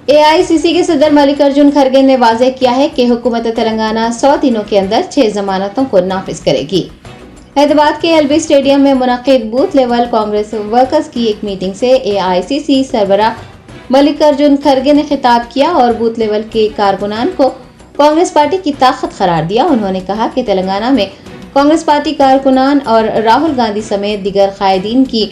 AICC के सदर मल्लिकार्जुन खड़गे ने वाज़ेह किया है कि हुकूमत तेलंगाना 100 दिनों के अंदर 6 जमानतों को नाफिज करेगी। हैदराबाद के एलबी स्टेडियम में मुनक्किद बूथ लेवल कांग्रेस वर्कर्स की एक मीटिंग से एआईसीसी सरबराह मल्लिकार्जुन खड़गे ने खिताब किया और बूथ लेवल के कारकुनान को कांग्रेस पार्टी की ताकत करार दिया। उन्होंने कहा कि तेलंगाना में कांग्रेस पार्टी कारकुनान और राहुल गांधी समेत दीगर कायदीन की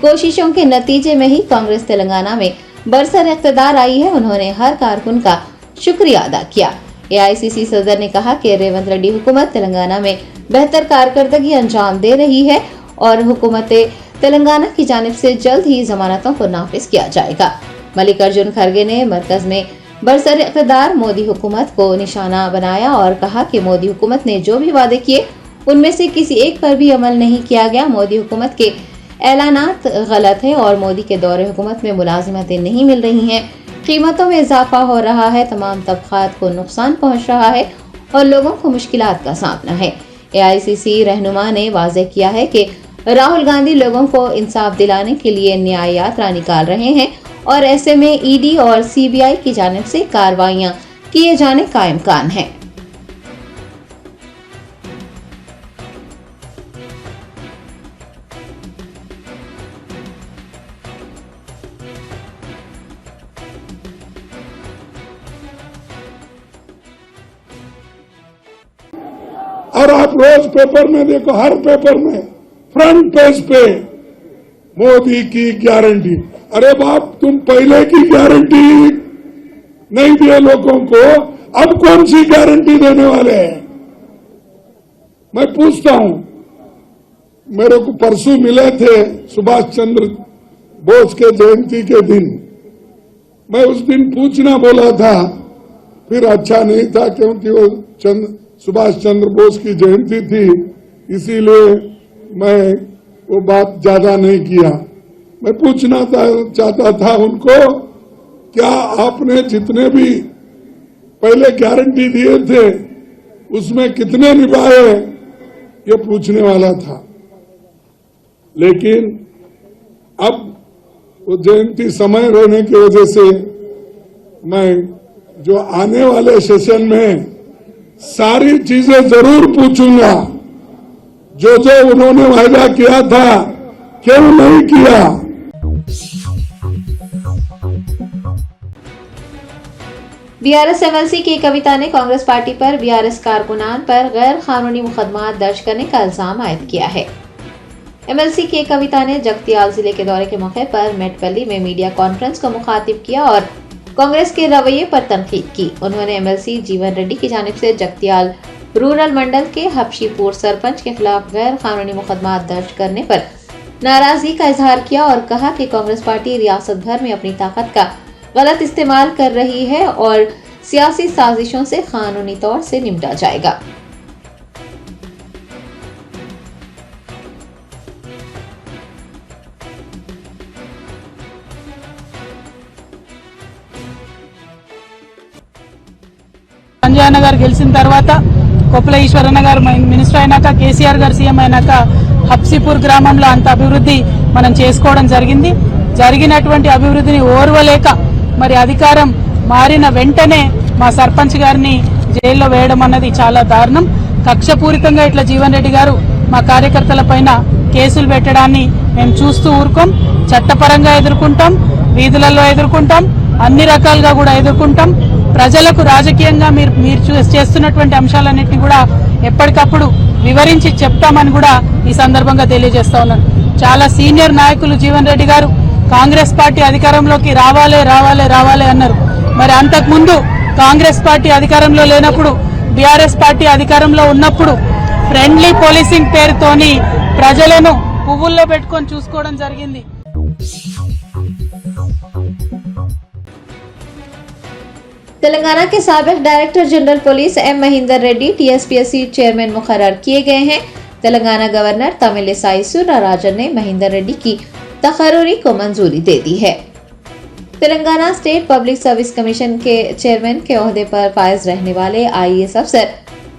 कोशिशों के नतीजे में ही कांग्रेस तेलंगाना में बरसर इख्तिदार आई है। उन्होंने हर कारकुन का शुक्रिया अदा किया। एआईसीसी सदर ने कहा कि रेवंत रेड्डी हुकूमत तेलंगाना में बेहतर कारकर्दगी अंजाम दे रही है और हुकूमत तेलंगाना की जानिब से जल्द ही जमानतों को नाफिज किया जाएगा। मल्लिकार्जुन खड़गे ने मरकज में बरसर इख्तिदार मोदी हुकूमत को निशाना बनाया और कहा कि मोदी हुकूमत ने जो भी वादे किए उनमें से किसी एक पर भी अमल नहीं किया गया। मोदी हुकूमत के ऐलानात गलत है और मोदी के दौरे हुकूमत में मुलाजिमतें नहीं मिल रही हैं, कीमतों में इजाफा हो रहा है, तमाम तबकात को नुकसान पहुंच रहा है और लोगों को मुश्किलात का सामना है। एआईसीसी रहनुमा ने वाज़ेह किया है कि राहुल गांधी लोगों को इंसाफ दिलाने के लिए न्याय यात्रा निकाल रहे हैं और ऐसे में ईडी और सीबीआई की जानिब से कार्रवाइयां किए जाने का इम्कान है। और आप रोज पेपर में देखो, हर पेपर में फ्रंट पेज पे मोदी की गारंटी। अरे बाप, तुम पहले की गारंटी नहीं दिए लोगों को, अब कौन सी गारंटी देने वाले हैं? मैं पूछता हूं, मेरे को परसों मिले थे सुभाष चंद्र बोस के जयंती के दिन। मैं उस दिन पूछना बोला था, फिर अच्छा नहीं था क्योंकि वो सुभाष चंद्र बोस की जयंती थी, इसीलिए मैं वो बात ज्यादा नहीं किया। मैं पूछना चाहता था उनको, क्या आपने जितने भी पहले गारंटी दिए थे उसमें कितने निभाए, ये पूछने वाला था। लेकिन अब वो जयंती समय रहने की वजह से मैं जो आने वाले सेशन में सारी चीजें जरूर पूछूंगा, जो जो उन्होंने वायदा किया था क्यों नहीं किया। बीआरएस एमएलसी की कविता ने कांग्रेस पार्टी पर बीआरएस कारकुनान पर गैर कानूनी मुकदमा दर्ज करने का इल्जाम आयद किया है। एमएलसी की कविता ने जगतियाल जिले के दौरे के मौके पर मेटपल्ली में मीडिया कॉन्फ्रेंस को मुखातिब किया और कांग्रेस के रवैये पर तनकीद की। उन्होंने एमएलसी जीवन रेड्डी की जानिब से जगतियाल रूरल मंडल के हबशीपुर सरपंच के खिलाफ गैर कानूनी मुकदमा दर्ज करने पर नाराजगी का इजहार किया और कहा कि कांग्रेस पार्टी रियासत भर में अपनी ताकत का गलत इस्तेमाल कर रही है और सियासी साजिशों से कानूनी तौर से निपटा जाएगा। సంజయ్ నగర్ గెలిచిన తర్వాత కొప్పుల ఈశ్వరన్న గారు మినిస్టర్ అయినాక కేసీఆర్ గారు సీఎం అయినాక హబ్సిపూర్ గ్రామంలో అంత అభివృద్ధి మనం చేసుకోవడం జరిగింది. జరిగినటువంటి అభివృద్ధిని ఓర్వలేక మరి అధికారం మారిన వెంటనే మా సర్పంచ్ గారిని జైల్లో వేయడం అన్నది చాలా దారుణం. కక్షపూరితంగా ఇట్లా జీవన్ రెడ్డి గారు మా కార్యకర్తల పైన కేసులు పెట్టడాన్ని మేము చూస్తూ ఊరుకోం. చట్టపరంగా ఎదుర్కొంటాం, వీధులలో ఎదుర్కొంటాం, అన్ని రకాలుగా కూడా ఎదుర్కొంటాం. ప్రజలకు రాజకీయంగా మీరు చేస్తున్నటువంటి అంశాలన్నింటినీ కూడా ఎప్పటికప్పుడు వివరించి చెప్తామని కూడా ఈ సందర్భంగా తెలియజేస్తా ఉన్నాను. చాలా సీనియర్ నాయకులు జీవన్ రెడ్డి గారు కాంగ్రెస్ పార్టీ అధికారంలోకి రావాలి రావాలి రావాలి అన్నారు. మరి అంతకుముందు కాంగ్రెస్ పార్టీ అధికారంలో లేనప్పుడు, బీఆర్ఎస్ పార్టీ అధికారంలో ఉన్నప్పుడు ఫ్రెండ్లీ పోలీసింగ్ పేరుతోని ప్రజలను పువ్వుల్లో పెట్టుకొని చూసుకోవడం జరిగింది. तेलंगाना के साबिक director general police M Mahender Reddy TSPSC chairman मुकर्रर किए गए हैं। तेलंगाना गवर्नर तमिलिसाई सुंदरराजन ने महेंदर रेड्डी की तकर्री को मंजूरी दे दी है। Telangana state public service commission के चेयरमैन के ओहदे पर फायज रहने वाले आईएएस अफसर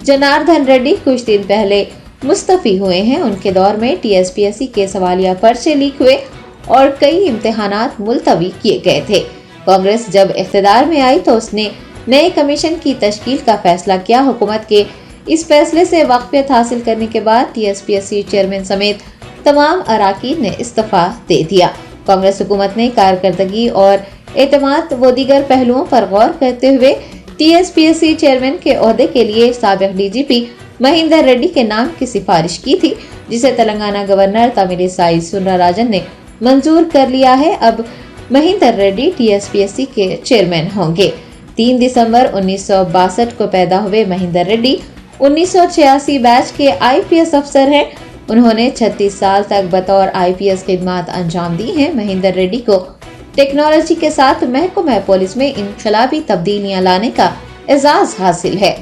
जनार्दन रेड्डी कुछ दिन पहले मुस्तफी हुए हैं, उनके दौर में टीएसपीएससी के सवालिया पर्चे लीक हुए और कई इम्तिहानात मुलतवी किए गए थे। कांग्रेस जब इख्तिदार में आई तो उसने नए कमीशन की तश्कील का फैसला किया। हुकूमत के इस फैसले से वाकफियत हासिल करने के बाद टीएसपीएससी चेयरमैन समेत तमाम अराकीन ने इस्तीफा दे दिया। कांग्रेस हुकूमत ने कारकर्दगी और एतमाद व दीगर पहलुओं पर गौर करते हुए टीएसपीएससी चेयरमैन के ओहदे के लिए साबिक डीजीपी महिंदर रेड्डी के नाम की सिफारिश की थी, जिसे तेलंगाना गवर्नर तमिलिसाई सुंदरराजन ने मंजूर कर लिया है। अब महिंदर रेड्डी टीएसपीएससी के चेयरमैन होंगे। 3 दिसंबर 1962 को पैदा हुए महिंदर रेड्डी 1986 बैच के आईपीएस अफसर हैं। उन्होंने 36 साल तक बतौर आईपीएस खिदमात अंजाम दी हैं। महिंदर रेड्डी को टेक्नोलॉजी के साथ महकमा पुलिस में इनकलाबी तब्दीलियां लाने का एजाज हासिल है।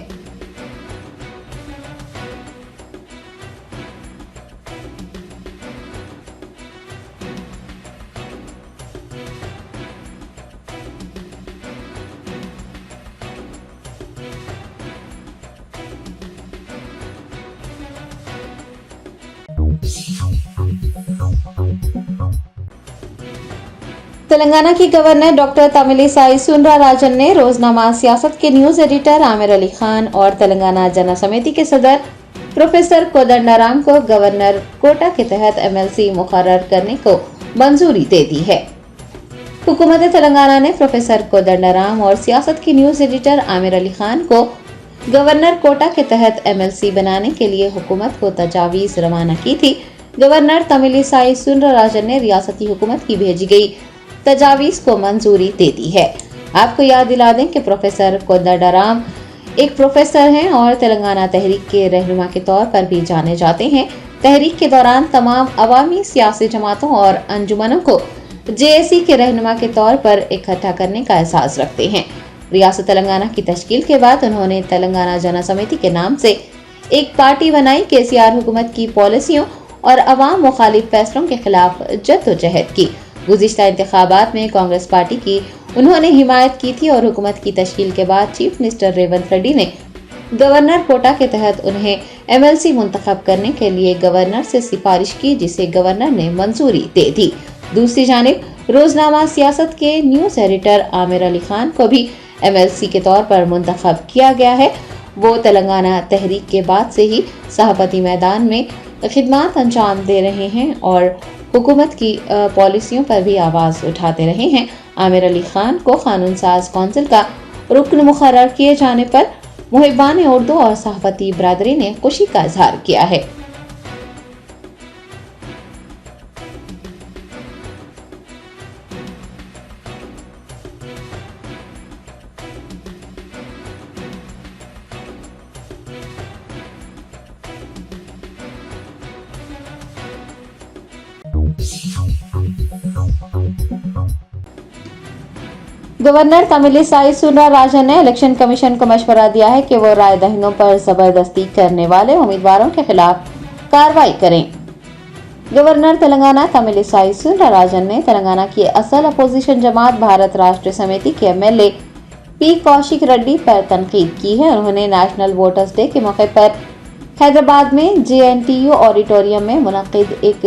तेलंगाना की गवर्नर डॉक्टर तमिलिसाई सुंदरराजन ने रोजनामा सियासत के न्यूज एडिटर आमिर अली खान और तेलंगाना जन समिति के सदर प्रोफेसर कोदंडाराम को गवर्नर कोटा के तहत एमएलसी मुकर्रर करने को मंजूरी दे दी है। हुकूमत तेलंगाना ने प्रोफेसर कोदंडाराम और सियासत की न्यूज एडिटर आमिर अली खान को गवर्नर कोटा के तहत एमएलसी बनाने के लिए हुकूमत को तजावीज रवाना की थी। गवर्नर तमिलिसाई सुंदरराजन ने रियासती हुकूमत की भेजी गई तजावीज को मंजूरी दे दी है। आपको याद दिला दें कि प्रोफेसर कोदंडाराम एक प्रोफेसर हैं और तेलंगाना तहरीक के रहनुमा के तौर पर भी जाने जाते हैं। तहरीक के दौरान तमाम अवामी सियासी जमातों और अंजुमनों को जेएसी के रहनुमा के तौर पर इकट्ठा करने का एहसास रखते हैं। रियासत तेलंगाना की तश्कील के बाद उन्होंने तेलंगाना जन समिति के नाम से एक पार्टी बनाई। केसीआर हुकूमत की पॉलिसियों और अवाम मुखालिफ फैसलों के खिलाफ जद्दोजहद की। गुज़िश्ता इंतखाबात में कांग्रेस पार्टी की उन्होंने हिमायत की थी और हुकूमत की तश्कील के बाद चीफ मिनिस्टर रेवंत रेड्डी ने गवर्नर कोटा के तहत उन्हें एमएलसी मुंतखब करने के लिए गवर्नर से सिफारिश की, जिसे गवर्नर ने मंजूरी दे दी। दूसरी जानिब रोजनामा सियासत के न्यूज एडिटर आमिर अली खान को भी एमएलसी के तौर पर मुंतखब किया गया है। वो तेलंगाना तहरीक के बाद से ही सहाफती मैदान में खिदमात अंजाम दे रहे हैं और हुकूमत की पॉलिसियों पर भी आवाज उठाते रहे हैं। आमिर अली खान को कानून साज कौंसिल का रुकन मुकर्रर किए जाने पर मुहिबान उर्दू और सहाफती बरादरी ने खुशी का इजहार किया है। गवर्नर तमिलिसाई सुंदरराजन ने इलेक्शन कमीशन को मशवरा दिया है कि वो राय दहिंदों पर जबरदस्ती करने वाले उम्मीदवारों के खिलाफ कार्रवाई करें। गवर्नर तेलंगाना तमिलिसाई सुंदरराजन ने तेलंगाना की असल अपोजिशन जमात भारत राष्ट्र समिति के एमएलए पी कौशिक रेड्डी पर तनकीद की है। उन्होंने नेशनल वोटर्स डे के मौके पर हैदराबाद में जेएनटीयू ऑडिटोरियम में मुनक्किद एक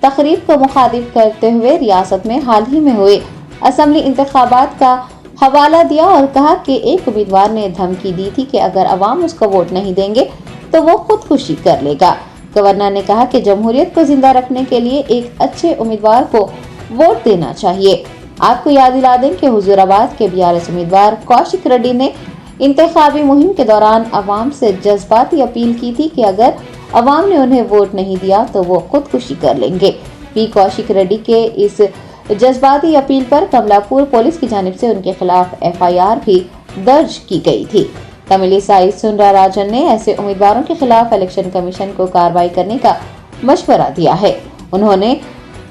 तकरीब को मुखातिब करते हुए रियासत में हाल ही में हुए असेंबली इंतखाबात का हवाला दिया और कहा कि एक उम्मीदवार ने धमकी दी थी कि अगर अवाम उसको वोट नहीं देंगे तो वो खुदकुशी कर लेगा। गवर्नर ने कहा कि जमहूरियत को जिंदा रखने के लिए एक अच्छे उम्मीदवार को वोट देना चाहिए। आपको याद दिला दें कि हुजूराबाद के बीआरएस उम्मीदवार कौशिक रेड्डी ने इंतखाबी मुहिम के दौरान अवाम से जज्बाती अपील की थी कि अगर अवाम ने उन्हें वोट नहीं दिया तो वो खुदकुशी कर लेंगे। पी कौशिक रेड्डी के इस जज्बाती अपील पर कमलापुर पुलिस की जानिब से उनके खिलाफ एफआईआर भी दर्ज की गई थी। तमिलिसाई सुंदरराजन ने ऐसे उम्मीदवारों के खिलाफ इलेक्शन कमीशन को कार्रवाई करने का मशवरा दिया है। उन्होंने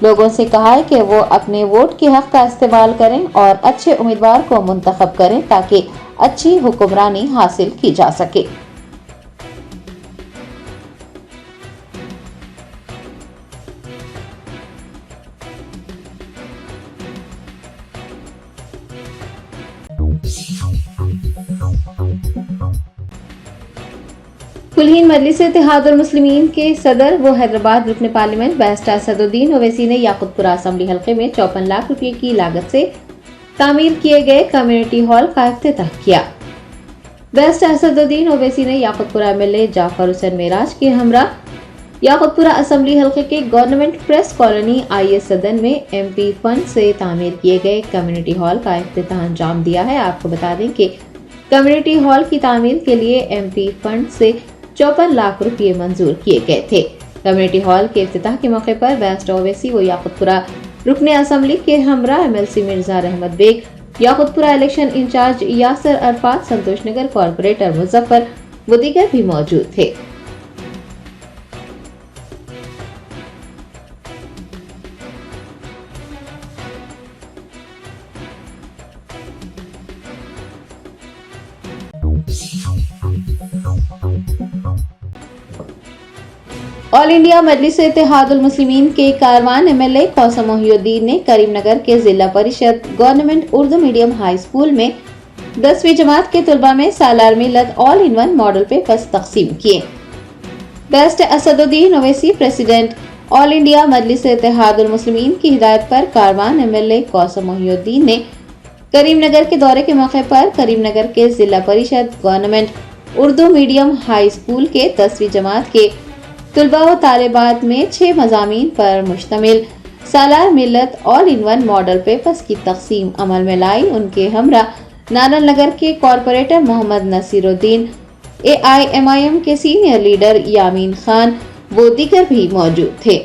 लोगों से कहा है कि वो अपने वोट के हक का इस्तेमाल करें और अच्छे उम्मीदवार को मुंतखब करें ताकि अच्छी हुक्मरानी हासिल की जा सके। कुलहीन मजलिस इत्तेहादुल मुस्लिमीन के सदर व हैदराबाद रुकन पार्लियामेंट बैरिस्टर असदुद्दीन ओवैसी ने याकुतपुरा असेंबली हल्के में 54 लाख रुपए की लागत से तामीर किए गए कम्युनिटी हॉल का इफ्तिताह किया। बैरिस्टर असदुद्दीन ओवैसी ने याकुतपुरा एमएलए जाफर हुसैन मेराज के हमरा याकुतपुरा असेंबली हल्के के गवर्नमेंट प्रेस कॉलोनी आईएस सदन में एमपी फंड से तामीर किए गए कम्युनिटी हॉल का इफ्तिताह अंजाम दिया है। आपको बता दें कि कम्युनिटी हॉल की तामीर के लिए एमपी फंड से 54 लाख रुपए मंजूर किए गए थे। कम्युनिटी हॉल के इफ्तिताह के मौके पर बैरिस्टर ओवैसी व याकुतपुरा रुकने असेंबली के हमरा MLC Mirza Rahmat Baig, Yakutpura election incharge Yasser Arafat, Santosh Nagar corporator Muzaffar व दीगर भी मौजूद थे। ऑल इंडिया मजलिस इत्तेहादुल मुस्लिमीन के कारवान एमएलए कौसम मोहिउद्दीन ने करीमनगर के जिला परिषद government Urdu medium high school में 10वीं जमात के तलबा में Salar Millat all in one model papers तकसीम किए। Barrister Asaduddin Owaisi president all India Majlis Ittehadul Muslimeen की हिदायत पर कारवान एमएलए कौसम मोहिउद्दीन ने करीमनगर के दौरे के मौके पर करीमनगर के जिला परिषद government Urdu medium high school के 10वीं जमात के तलबा व तालिबात में 6 मज़ामीन पर मुश्तमिल सालार Millat all in one model papers की तकसीम अमल में लाई। उनके हमरा नारायण नगर के कॉर्पोरेटर मोहम्मद नसीरुद्दीन, AIMIM के सीनियर लीडर यामीन खान वो दीगर भी मौजूद थे।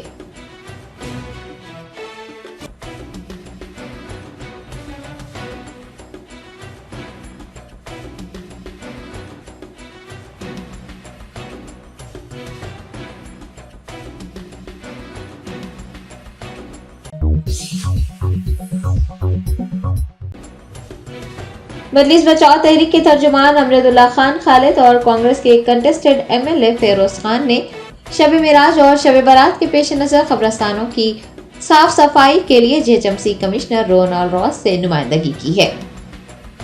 मजलिस बचाओ तहरीक के तर्जुमान अमजदुल्ला खान खालिद और कांग्रेस के कंटेस्टेड एमएलए फेरोज खान ने शब मेराज और शब बारात के पेश नजर कब्रस्तानों की साफ सफाई के लिए जेएचएमसी कमिश्नर रोनाल्ड रॉस से नुमाइंदगी की है।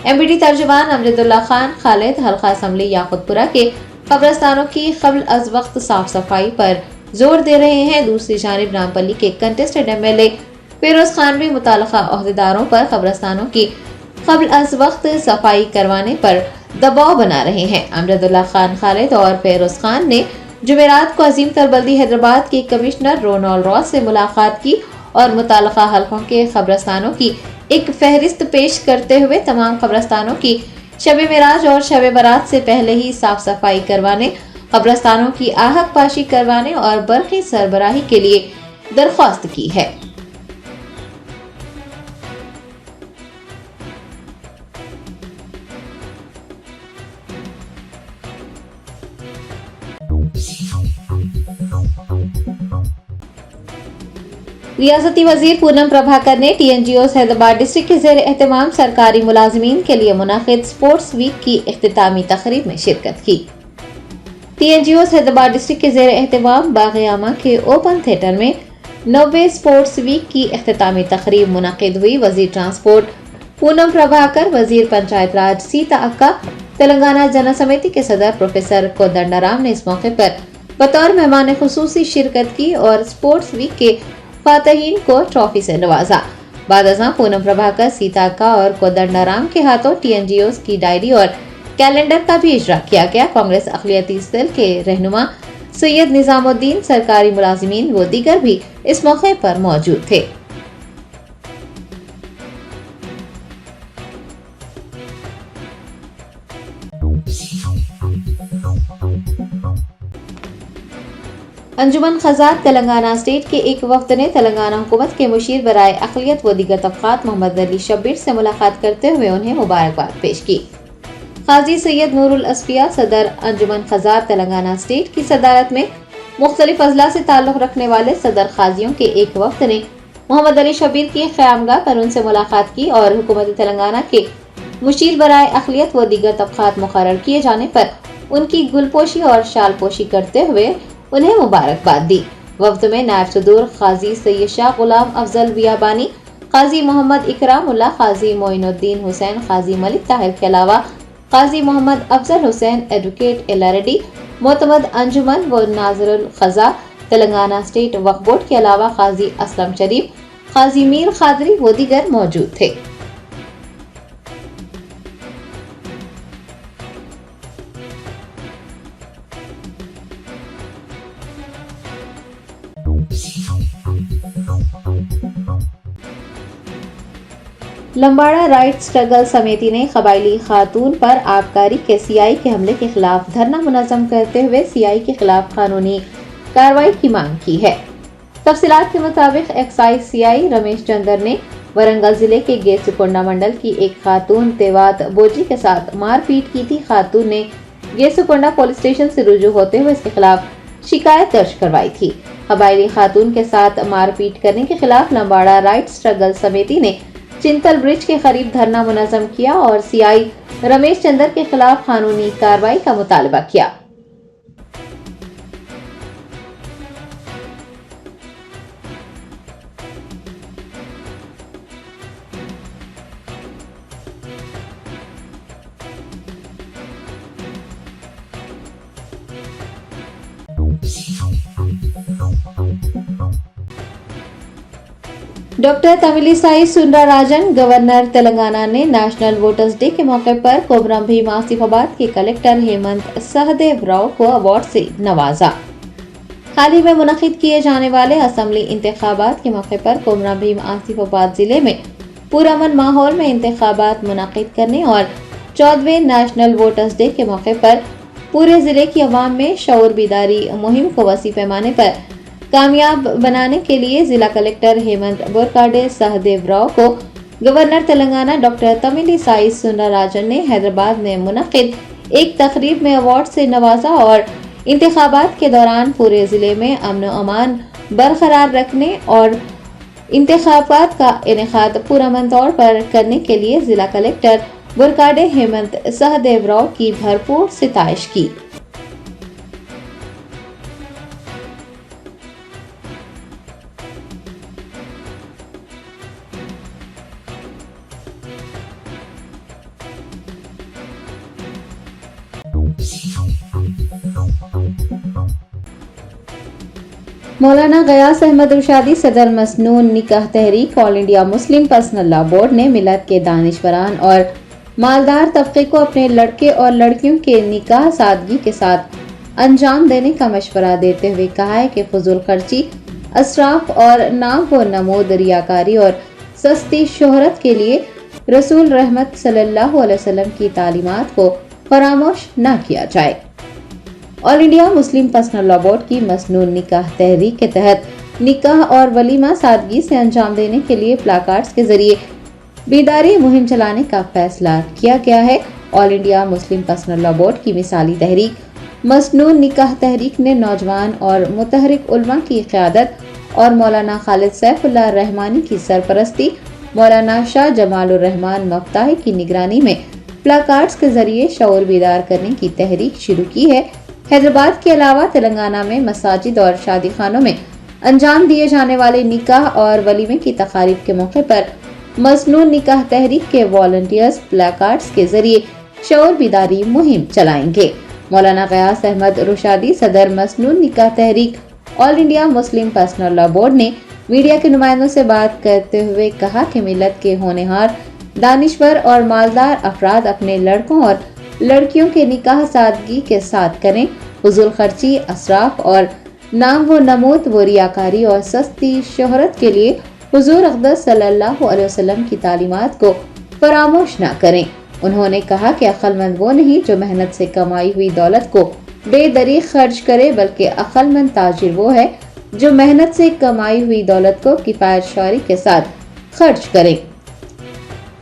एमपीटी तर्जुमान अमजदुल्ला खान खालिद हल्का असेंबली याकुतपुरा के कब्रस्तानों की कब्ल अज वक्त साफ सफाई पर जोर दे रहे हैं। दूसरी जानिब नामपल्ली के कंटेस्टेड एमएलए फेरोज खान भी मुताल्लिका ओहदेदारों पर कब्रस्तानों की कब्ल अज वक्त सफाई करवाने पर दबाव बना रहे हैं। अमजदुल्ला खान खालिद और फेरोज खान ने जुमेरात को अजीम तरबल्दी हैदराबाद के कमिश्नर रोनाल्ड रॉस से मुलाकात की और मुताल्लिका हल्कों के कब्रस्तानों की एक फहरिस्त पेश करते हुए तमाम कब्रस्तानों की शब मेराज और शब बारात से पहले ही साफ सफाई करवाने, कब्रस्तानों की आहक पाशी करवाने और बरक़ी सरबराही के लिए दरख्वास्त की है। रियासती वजीर पूनम प्रभाकर ने TNGOs हैदराबाद डिस्ट्रिक्ट के ज़ेर एहतमाम सरकारी मुलाजिमीन के लिए मुनाकिद स्पोर्ट्स वीक की इख्तितामी तकरीब में शिरकत की। TNGOs हैदराबाद डिस्ट्रिक्ट के ज़ेर एहतमाम बाग़-ए-आमा के ओपन थिएटर में 90वें स्पोर्ट्स वीक की इख्तितामी तकरीब मुनाकिद हुई। वजीर ट्रांसपोर्ट पूनम प्रभाकर, वजीर पंचायत राज सीता अक्का, तेलंगाना जन समिति के सदर प्रोफेसर कोदंडाराम ने इस मौके पर बतौर मेहमान खुसूसी शिरकत की और स्पोर्ट्स वीक के फातहीन को ट्रॉफी से नवाजा। बाद अज़ां पूनम प्रभाकर, सीता अक्का और कोदंडाराम के हाथों TNGOs की डायरी और कैलेंडर का भी इजरा किया गया। कांग्रेस अक़लियती सेल के रहनुमा सैयद निजामुद्दीन, सरकारी मुलाजिमीन व दीगर भी इस मौके पर मौजूद थे। अंजुमन खज़ात तेलंगाना स्टेट के एक वफ्द ने तेलंगाना हुकूमत के मुशीर बराए अक़लियत व दीगर तबक़ात मोहम्मद अली शब्बीर से मुलाकात करते हुए उन्हें मुबारकबाद पेश की। काजी सैयद नूरुल असफिया, सदर अंजुमन खज़ात तेलंगाना स्टेट की सदारत में मुख्तलिफ अजला से ताल्लुक़ रखने वाले सदर काजियों के एक वफ्द ने मोहम्मद अली शब्बीर की क़यामगाह पर उनसे मुलाकात की और हुकूमत तेलंगाना के मुशीर बराए अक़लियत व दीगर तबक़ात मुक़र्रर किए जाने पर उनकी गुलपोशी और शालपोशी करते हुए उन्हें मुबारकबाद दी। वफ्द में नायब सदूर काजी सैयद शाह गुलाम अफजल बियाबानी, काजी मोहम्मद इकरामुल्लाह, काजी मोइनुद्दीन हुसैन, काजी मलिक ताहिर के अलावा काजी मोहम्मद अफजल हुसैन, एडवोकेट एलारेडी, मोतमद अंजुमन व नाजरुल खजा, तेलंगाना स्टेट वक्फ बोर्ड के अलावा काजी असलम शरीफ, काजी मीर खादरी व दीगर मौजूद थे। लंबाड़ा राइट स्ट्रगल समिति ने कबायली खातून पर आबकारी के सीआई के हमले के खिलाफ धरना मुनज़्ज़म करते हुए सीआई के खिलाफ कानूनी कार्रवाई की मांग की है। तफसीलात के मुताबिक एक्साइज सीआई रमेश चंद्र ने वरंगल जिले के गेसुकोंडा मंडल की एक खातून तेवात बोजी के साथ मारपीट की थी। खातून ने गेसुकोंडा पुलिस स्टेशन से रुजू होते हुए इसके खिलाफ शिकायत दर्ज करवाई थी। कबायली खातून के साथ मारपीट करने के खिलाफ लंबाड़ा राइट स्ट्रगल समिति ने चिंतल ब्रिज के करीब धरना मुनज़्ज़म किया और सीआई रमेश चंद्र के खिलाफ कानूनी कार्रवाई का मुतालबा किया। डॉक्टर तमिलिसाई सुंदरराजन, गवर्नर तेलंगाना ने नेशनल वोटर्स डे के मौके पर कोमरम भीम आसिफाबाद के कलेक्टर हेमंत सहदेव राव को अवार्ड से नवाजा। हाल ही में मुनक़िद किए जाने वाले असेंबली इंतखाबात के मौके पर कोमरम भीम आसिफाबाद जिले में पुरअमन माहौल में इंतखाबात मुनक़िद करने और 14वें नेशनल वोटर्स डे के मौके पर पूरे जिले की अवाम में शऊर बेदारी मुहिम को वसी पैमाने पर कामयाब बनाने के लिए जिला कलेक्टर हेमंत बोरकाडे सहदेव राव को गवर्नर तेलंगाना डॉक्टर तमिलिसाई सुंदरराजन ने हैदराबाद में मुनक़िद एक तकरीब में अवार्ड से नवाजा और इंतखाबात के दौरान पूरे जिले में अमन व अमान बरकरार रखने और इंतखाबात का इनेकाद पुरअमन तौर पर करने के लिए जिला कलेक्टर बोरकाडे हेमंत सहदेव राव की भरपूर सिताइश की। मौलाना गयास अहमद रुशादी सदर मसनून निकाह तहरीक all India Muslim personal law board ने मिलत के दानिशवरान और मालदार तबके को अपने लड़के और लड़कियों के निकाह सादगी के साथ अंजाम देने का मशवरा देते हुए कहा है कि फजूल खर्ची, असराफ और नाम व नमूद रियाकारी और सस्ती शोहरत के लिए रसूल रहमत सल्लल्लाहु अलैहि वसल्लम की तालीमात को फरामोश न किया जाए। All India Muslim personal law board की मसनून निकाह तहरीक के तहत निकाह और वलीमा सादगी से अंजाम देने के लिए प्लाकार्ड्स के जरिए बेदारी मुहिम चलाने का फैसला किया गया है। All India Muslim personal law board की मिसाली तहरीक मसनून निकाह तहरीक ने नौजवान और मुतहरिक उलमा की क़यादत और मौलाना खालिद सैफुल्लाह रहमानी की सरपरस्ती, मौलाना शाह जमालुर रहमान मफ्ताही की निगरानी में प्लाकार्ड्स के जरिए शऊर बेदार करने की तहरीक शुरू की है। हैदराबाद के अलावा तेलंगाना में मसाजिद और शादी खानों में अंजाम दिए जाने वाले निकाह और वलीमे की तकारीब के मौके पर मसनून निकाह तहरीक के वॉलंटियर्स प्लाकार्ड्स के जरिए शऊर बेदारी मुहिम चलाएंगे। मौलाना गयास अहमद रुशादी सदर मसनून निकाह तहरीक all India Muslim personal law board ने मीडिया के नुमाइंदों से बात करते हुए कहा कि मिल्लत के होनहार, दानिश्वर और मालदार अफराद अपने लड़कों और लड़कियों के निकाह सादगी के साथ करें। फजूल खर्ची, असराफ और नाम व नमूद व रियाकारी और सस्ती शोहरत के लिए हुजूर अक़दस सल्लल्लाहु अलैहि वसल्लम की तालीमात को फरामोश न करें। उन्होंने कहा कि अक्लमंद वो नहीं जो मेहनत से कमाई हुई दौलत को बेदरीग खर्च करे, बल्कि अक्लमंद ताजिर वो है जो मेहनत से कमाई हुई दौलत को किफायत शौरी के साथ खर्च करें।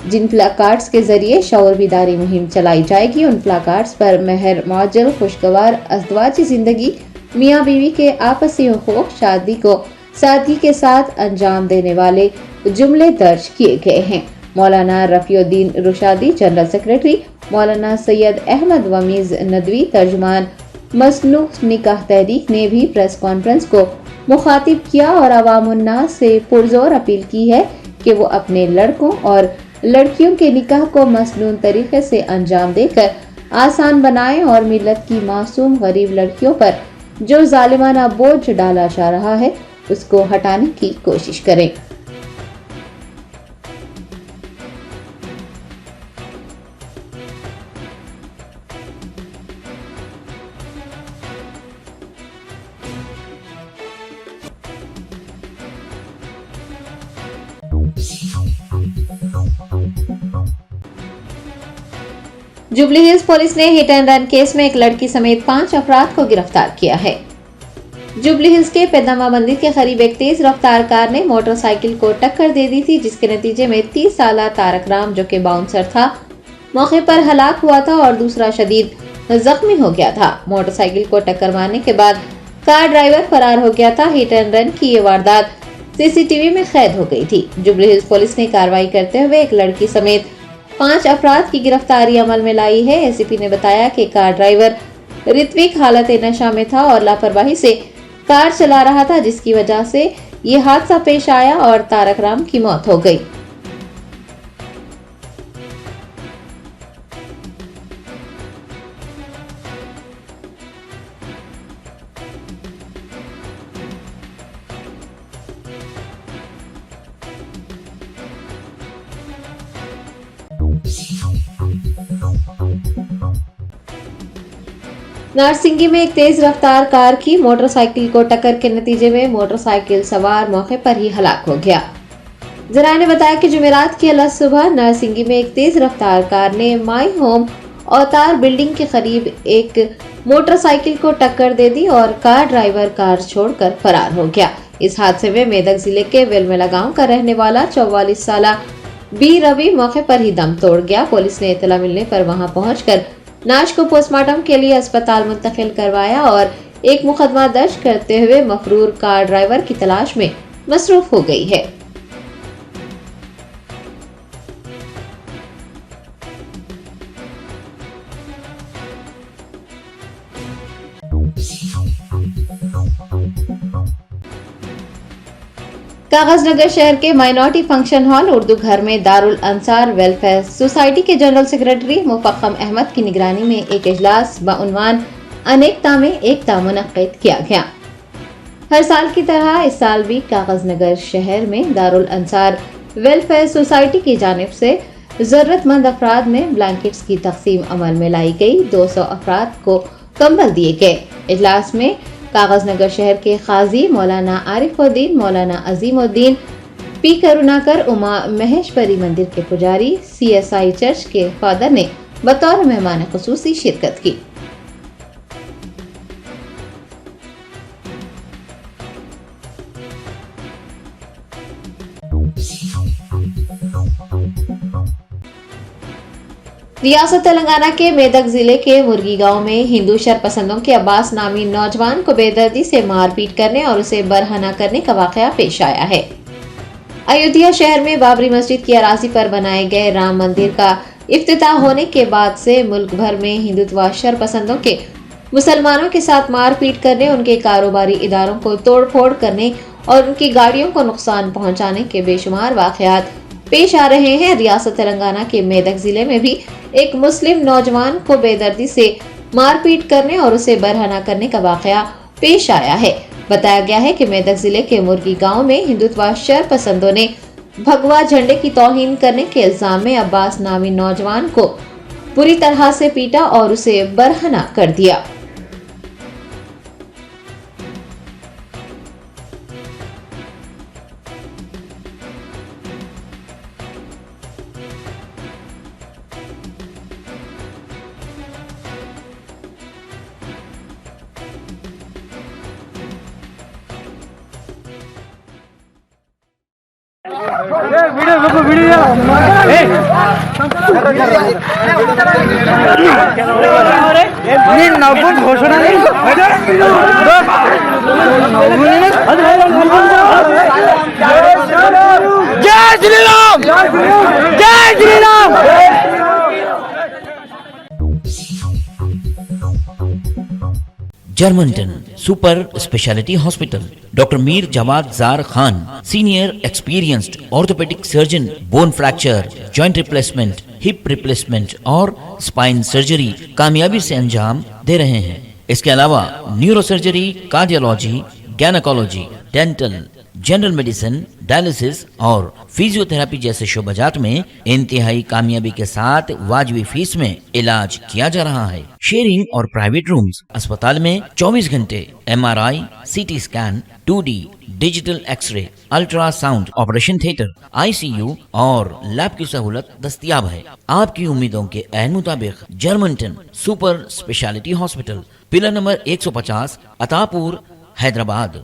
जिन प्लाकार्ड्स के जरिए शऊर बेदारी मुहिम चलाई जाएगी, उन प्लाकार्ड्स पर मेहर, मौजल, खुशगवार अज़दवाजी जिंदगी, मियाँ बीवी के आपसी हुकूक, शादी को सादगी के साथ अंजाम देने वाले जुमले दर्ज किए गए हैं। मौलाना रफ़ीउद्दीन रुशादी जनरल सेक्रेटरी, मौलाना सैयद अहमद वमीज नदवी तर्जुमान मसनून निकाह तहरीक ने भी प्रेस कॉन्फ्रेंस को मुखातिब किया और अवामुन्नास से पुरजोर अपील की है कि वो अपने लड़कों और लड़कियों के निकाह को मसनून तरीके से अंजाम देकर आसान बनाएं और मिल्लत की मासूम गरीब लड़कियों पर जो जालिमाना बोझ डाला जा रहा है उसको हटाने की कोशिश करें। जुबली हिल्स पुलिस ने हिट एंड रन केस में एक लड़की समेत 5 अफराद को गिरफ्तार किया है। जुबली हिल्स के पेदमा मंदिर के करीब एक तेज रफ्तार कार ने मोटरसाइकिल को टक्कर दे दी थी, जिसके नतीजे में 30 साला तारक राम, जो कि बाउंसर था, मौके पर हलाक हुआ था और दूसरा शदीद जख्मी हो गया था। मोटरसाइकिल को टक्कर मारने के बाद कार ड्राइवर फरार हो गया था। हिट एंड रन की ये वारदात सीसीटीवी में कैद हो गई थी। जुबली हिल्स पुलिस ने कार्रवाई करते हुए एक लड़की समेत 5 अफराद की गिरफ्तारी अमल में लाई है। एसीपी ने बताया कि कार ड्राइवर ऋत्विक हालत नशा में था और लापरवाही से कार चला रहा था, जिसकी वजह से ये हादसा पेश आया और तारक राम की मौत हो गई। नारसिंगी में एक तेज रफ्तार कार की मोटरसाइकिल को टक्कर के नतीजे में मोटरसाइकिल सवार मौके पर ही हलाक हो गया। जराये ने बताया कि जुमेरात की अलग सुबह नारसिंगी में एक तेज रफ्तार कार ने माई होम अवतार बिल्डिंग के करीब एक मोटरसाइकिल को टक्कर दे दी और कार ड्राइवर कार छोड़कर फरार हो गया। इस हादसे में मेदक जिले के वेलमेला गांव का रहने वाला 44 साला बी रवि मौके पर ही दम तोड़ गया। पुलिस ने इतला मिलने पर वहां पहुंचकर नाश को पोस्टमार्टम के लिए अस्पताल मुंतकिल करवाया और एक मुकदमा दर्ज करते हुए मफरूर कार ड्राइवर की तलाश में मसरूफ हो गई है। कागजनगर शहर के माइनॉरिटी फंक्शन हॉल उर्दू घर में दारुल अंसार वेलफेयर सोसाइटी के जनरल सेक्रेटरी मुफक्कम अहमद की निगरानी में एक इजलास बउनवान अनेकता में एकता मुनक्किद किया गया। हर साल की तरह इस साल भी कागजनगर शहर में दारुल अंसार वेलफेयर सोसाइटी की जानिब से जरूरतमंद अफराद में ब्लैंकेट्स की तकसीम अमल में लाई गई। 200 अफराद को कंबल दिए गए। इजलास में कागजनगर शहर के काजी मौलाना आरिफुद्दीन, मौलाना अजीमुद्दीन, पी करुणाकर, उमा महेश्वरी मंदिर के पुजारी, CSI चर्च के फादर ने बतौर मेहमान खुसूसी शिरकत की। रियासत तेलंगाना के मेदक जिले के मुर्गी गांव में हिंदू शरपसंदों के अब्बास नामी नौजवान को बेदर्दी से मारपीट करने और उसे बरहना करने का वाकया पेश आया है। अयोध्या शहर में बाबरी मस्जिद की अराजी पर बनाए गए राम मंदिर का इफ्तिताह होने के बाद से मुल्क भर में हिंदुत्व शरपसंदों के मुसलमानों के साथ मारपीट करने, उनके कारोबारी इदारों को तोड़फोड़ करने और उनकी गाड़ियों को नुकसान पहुंचाने के बेशुमार वाकयात पेश आ रहे हैं। रियासत तेलंगाना के मेदक जिले में भी एक मुस्लिम नौजवान को बेदर्दी से मारपीट करने और उसे बरहना करने का वाकया पेश आया है। बताया गया है कि मेदक जिले के मुर्गी गांव में हिंदुत्व शरपसंदों ने भगवा झंडे की तौहीन करने के इल्जाम में अब्बास नामी नौजवान को बुरी तरह से पीटा और उसे बरहना कर दिया। घोषणा जय श्री राम, जय Shri Ram. Germantown super speciality hospital, doctor Mir Jawad Zar Khan, senior experienced orthopaedic surgeon, bone fracture, joint replacement, hip replacement और स्पाइन सर्जरी कामयाबी से अंजाम दे रहे हैं। इसके अलावा neuro surgery, cardiology, gynaecology, dental, general medicine, dialysis और फिजियोथेरेपी जैसे शोबाजात में इंतहाई कामयाबी के साथ वाजिबी फीस में इलाज किया जा रहा है। शेयरिंग और प्राइवेट रूम्स, अस्पताल में 24 घंटे MRI, CT scan, 2D digital x-ray, ultrasound, operation theatre, ICU और लैब की सहूलत दस्तयाब है। आपकी उम्मीदों के ऐन मुताबिक Germanten super speciality hospital, pillar number 150, Attapur, Hyderabad.